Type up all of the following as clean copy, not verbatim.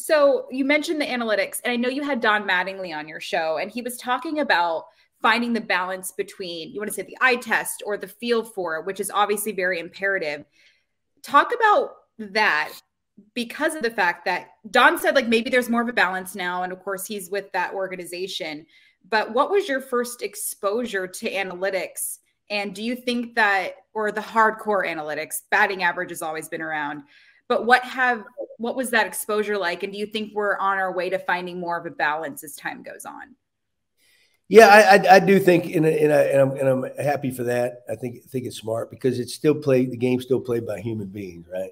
So you mentioned the analytics, and I know you had Don Mattingly on your show, and he was talking about finding the balance between, you want to say the eye test or the feel for it, which is obviously very imperative. Talk about that, because of the fact that Don said, like, maybe there's more of a balance now. And of course, he's with that organization. But what was your first exposure to analytics? And do you think that, or the hardcore analytics, batting average has always been around, but what was that exposure like? And do you think we're on our way to finding more of a balance as time goes on? Yeah, I do think, and I'm happy for that. I think it's smart because it's still played. The game's still played by human beings, right?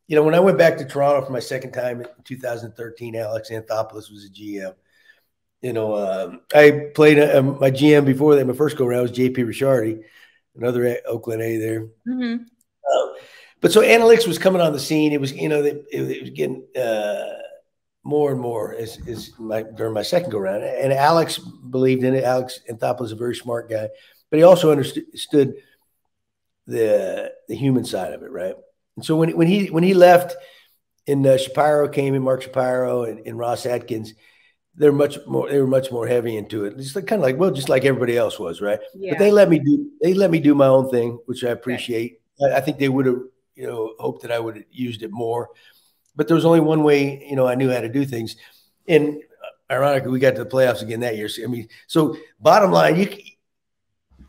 You know, when I went back to Toronto for my second time in 2013, Alex Anthopoulos was a GM. You know, I played my GM before that. My first go around was JP Ricciardi, another Oakland A there. Mm-hmm. But so analytics was coming on the scene. It was, you know, it was getting more and more during my second go around. And Alex believed in it. Alex Anthopoulos is a very smart guy, but he also understood the human side of it, right? And so when he left, and Shapiro came in, Mark Shapiro and Ross Atkins, they were much more heavy into it. It's like, kind of like, well, just like everybody else was, right? Yeah. But they let me do my own thing, which I appreciate. Okay. I think they would have, you know, hoped that I would have used it more. But there was only one way, you know, I knew how to do things. And ironically, we got to the playoffs again that year. So, I mean, so bottom line,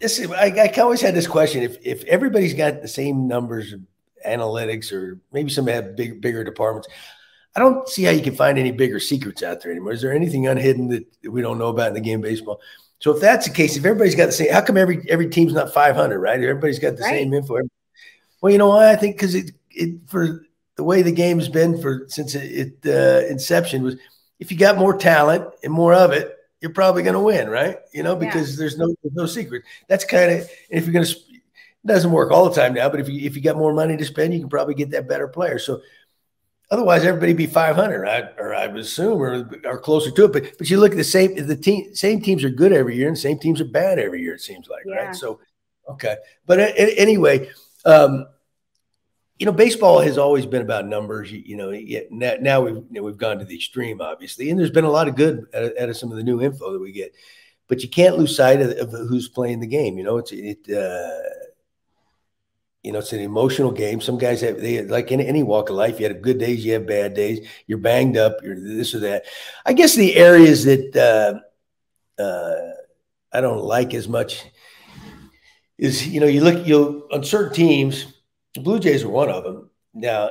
I always had this question: if everybody's got the same numbers of analytics, or maybe some have bigger departments, I don't see how you can find any bigger secrets out there anymore. Is there anything unhidden that we don't know about in the game of baseball? So if that's the case, if everybody's got the same, how come every team's not 500, right? Everybody's got the same info. Well, you know why? I think because it for the way the game's been since inception was, if you got more talent and more of it, you're probably going to win, right? You know, because there's no secret. That's kind of, if you're going to, it doesn't work all the time now, but if you got more money to spend, you can probably get that better player. So otherwise, everybody be 500, I would assume, or closer to it. But you look at same teams are good every year, and same teams are bad every year. It seems like, right? So, okay. But anyway, you know, baseball has always been about numbers. You know, now we've gone to the extreme, obviously, and there's been a lot of good out of some of the new info that we get. But you can't lose sight of who's playing the game. You know, you know, it's an emotional game. Some guys like in any walk of life, you have good days, you have bad days, you're banged up, you're this or that. I guess the areas that I don't like as much is, you know, you'll on certain teams, the Blue Jays are one of them. Now,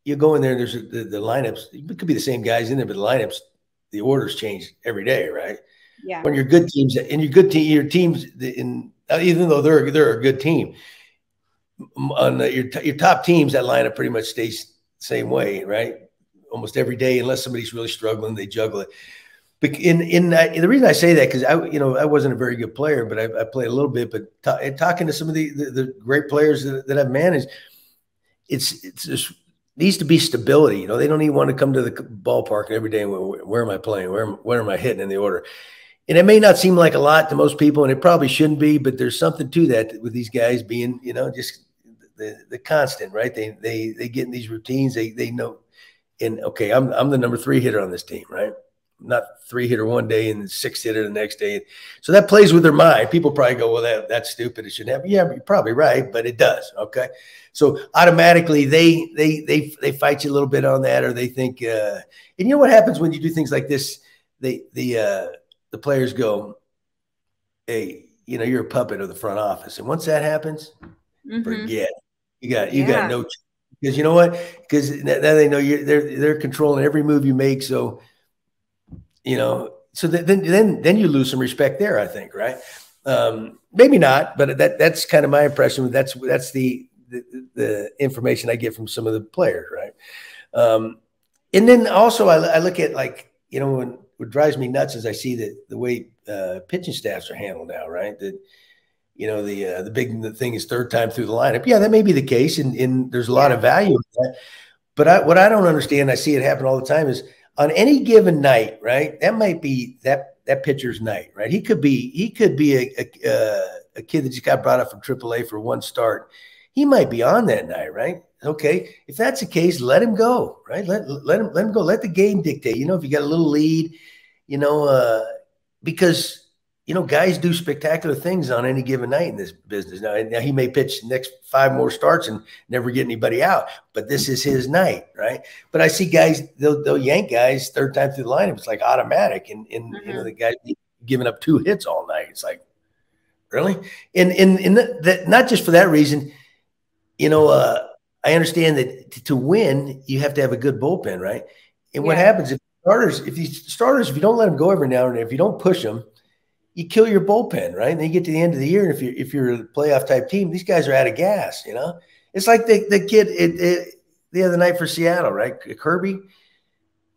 you go in there and there's the lineups, it could be the same guys in there, but the lineups, the orders change every day, right? Yeah. When your good teams and your teams, even though they're a good team, on your top teams, that lineup pretty much stays the same way, right? Almost every day, unless somebody's really struggling, they juggle it. But the reason I say that, because I wasn't a very good player, but I played a little bit. But talking to some of the great players that I've managed, it's just needs to be stability. You know, they don't even want to come to the ballpark every day and where am I playing? Where am I hitting in the order? And it may not seem like a lot to most people, and it probably shouldn't be, but there's something to that with these guys being, you know, just the constant, right? They get in these routines. They know, and okay, I'm the number 3 hitter on this team, right? I'm not 3 hitter one day and 6 hitter the next day. So that plays with their mind. People probably go, well, that's stupid. It shouldn't happen. Yeah, you're probably right, but it does. Okay. So automatically they fight you a little bit on that, or they think, and you know what happens when you do things like this? The players go, hey, you know, you're a puppet of the front office. And once that happens, forget it. You got no, because you know what? Because now they know they're controlling every move you make. So, you know, so then you lose some respect there, I think, right? Maybe not, but that's kind of my impression. That's the information I get from some of the players, right? And then also I look at, like, you know, what drives me nuts is I see the way pitching staffs are handled now, right? That, you know, the big thing is third time through the lineup. Yeah, that may be the case, and there's a lot of value in that. But what I don't understand, I see it happen all the time, is on any given night, right? That might be that pitcher's night, right? He could be a kid that just got brought up from AAA for one start, he might be on that night, right? Okay, if that's the case, let him go, right? Let him go. Let the game dictate. You know, if you got a little lead, you know, because you know guys do spectacular things on any given night in this business. Now he may pitch the next 5 more starts and never get anybody out, but this is his night, right? But I see guys they'll yank guys third time through the lineup. It's like automatic, and you know the guy giving up 2 hits all night. It's like really, and that not just for that reason. You know, I understand that to win, you have to have a good bullpen, right? And what happens if you don't let them go every now and then, if you don't push them, you kill your bullpen, right? And then you get to the end of the year, and if you're a playoff type team, these guys are out of gas. You know, it's like the kid the other night for Seattle, right? Kirby,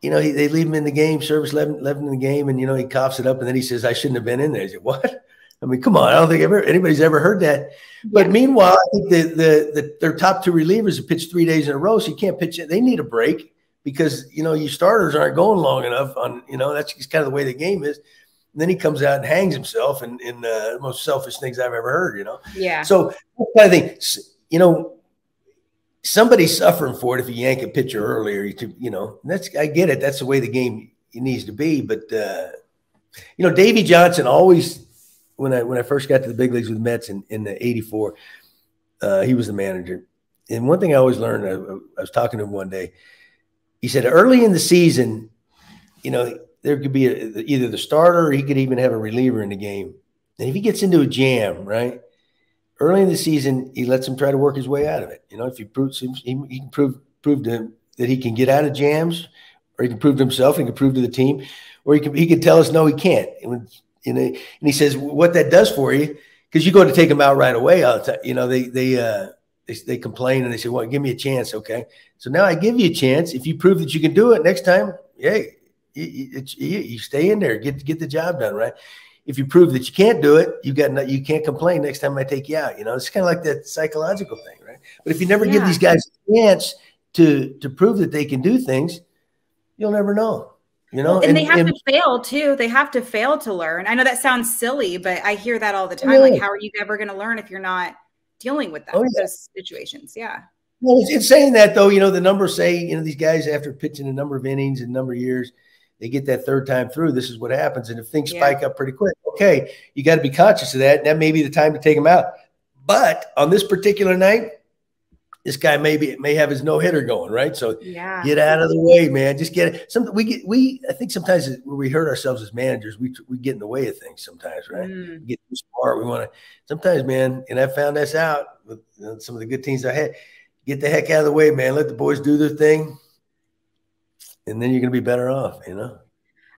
you know, they leave him in the game, service 11 in the game, and you know he coughs it up, and then he says, "I shouldn't have been in there." I said, "What?" I mean, come on, I don't think anybody's ever heard that. But meanwhile, I think their top 2 relievers have pitched 3 days in a row, so you can't pitch it. They need a break because, you know, your starters aren't going long enough on, you know, that's just kind of the way the game is. And then he comes out and hangs himself in the most selfish things I've ever heard, you know? Yeah. So I think, you know, somebody's suffering for it if you yank a pitcher earlier, you know, I get it. That's the way the game needs to be. But, you know, Davey Johnson always, when I first got to the big leagues with the Mets in the '84, he was the manager. And one thing I always learned, I was talking to him one day. He said early in the season, you know, there could be either the starter or he could even have a reliever in the game. And if he gets into a jam, right, early in the season, he lets him try to work his way out of it. You know, if he proves he can prove to him that he can get out of jams, or he can prove to himself, he can prove to the team, or he can tell us no, he can't. And he says what that does for you, because you go to take them out right away all the time. You know, they complain and they say, "Well, give me a chance." Okay, so now I give you a chance. If you prove that you can do it next time, hey, you stay in there, get the job done, right? If you prove that you can't do it, you can't complain next time I take you out. You know, it's kind of like that psychological thing, right? But if you never give these guys a chance to prove that they can do things, you'll never know. You know, and they have to fail too. They have to fail to learn. I know that sounds silly, but I hear that all the time. Like, how are you ever going to learn if you're not dealing with that, those situations? Yeah. Well, it's saying that though, you know, the numbers say, you know, these guys after pitching a number of innings and a number of years, they get that third time through. This is what happens. And if things spike up pretty quick, okay, you got to be conscious of that. And that may be the time to take them out. But on this particular night, this guy may have his no-hitter going, right? So get out of the way, man. Just get it. I think sometimes when we hurt ourselves as managers, we get in the way of things sometimes, right? We get too smart. We want to sometimes, man, and I found this out with some of the good teams I had. Get the heck out of the way, man. Let the boys do their thing, and then you're going to be better off, you know?